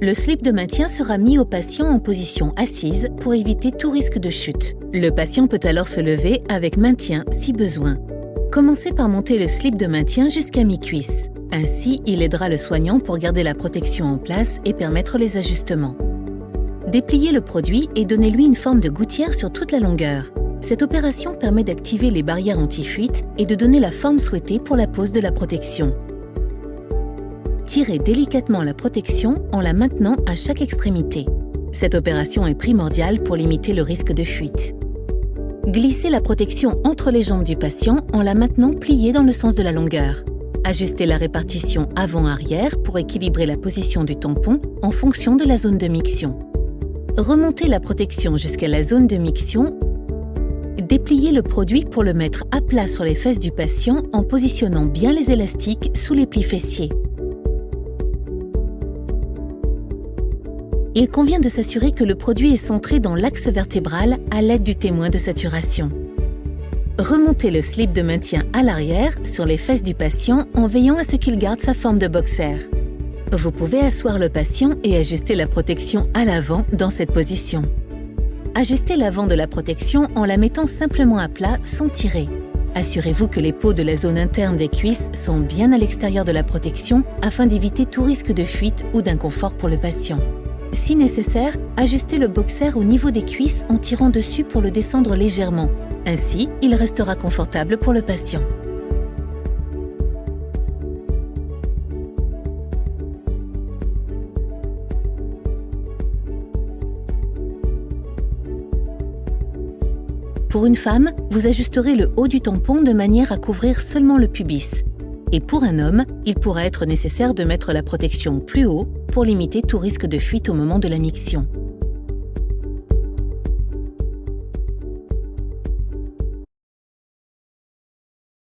Le slip de maintien sera mis au patient en position assise pour éviter tout risque de chute. Le patient peut alors se lever avec maintien si besoin. Commencez par monter le slip de maintien jusqu'à mi-cuisse. Ainsi, il aidera le soignant pour garder la protection en place et permettre les ajustements. Dépliez le produit et donnez-lui une forme de gouttière sur toute la longueur. Cette opération permet d'activer les barrières anti-fuite et de donner la forme souhaitée pour la pose de la protection. Tirez délicatement la protection en la maintenant à chaque extrémité. Cette opération est primordiale pour limiter le risque de fuite. Glissez la protection entre les jambes du patient en la maintenant pliée dans le sens de la longueur. Ajustez la répartition avant-arrière pour équilibrer la position du tampon en fonction de la zone de miction. Remontez la protection jusqu'à la zone de miction. Dépliez le produit pour le mettre à plat sur les fesses du patient en positionnant bien les élastiques sous les plis fessiers. Il convient de s'assurer que le produit est centré dans l'axe vertébral à l'aide du témoin de saturation. Remontez le slip de maintien à l'arrière sur les fesses du patient en veillant à ce qu'il garde sa forme de boxer. Vous pouvez asseoir le patient et ajuster la protection à l'avant dans cette position. Ajustez l'avant de la protection en la mettant simplement à plat sans tirer. Assurez-vous que les peaux de la zone interne des cuisses sont bien à l'extérieur de la protection afin d'éviter tout risque de fuite ou d'inconfort pour le patient. Si nécessaire, ajustez le boxer au niveau des cuisses en tirant dessus pour le descendre légèrement. Ainsi, il restera confortable pour le patient. Pour une femme, vous ajusterez le haut du tampon de manière à couvrir seulement le pubis. Et pour un homme, il pourra être nécessaire de mettre la protection plus haut pour limiter tout risque de fuite au moment de la miction.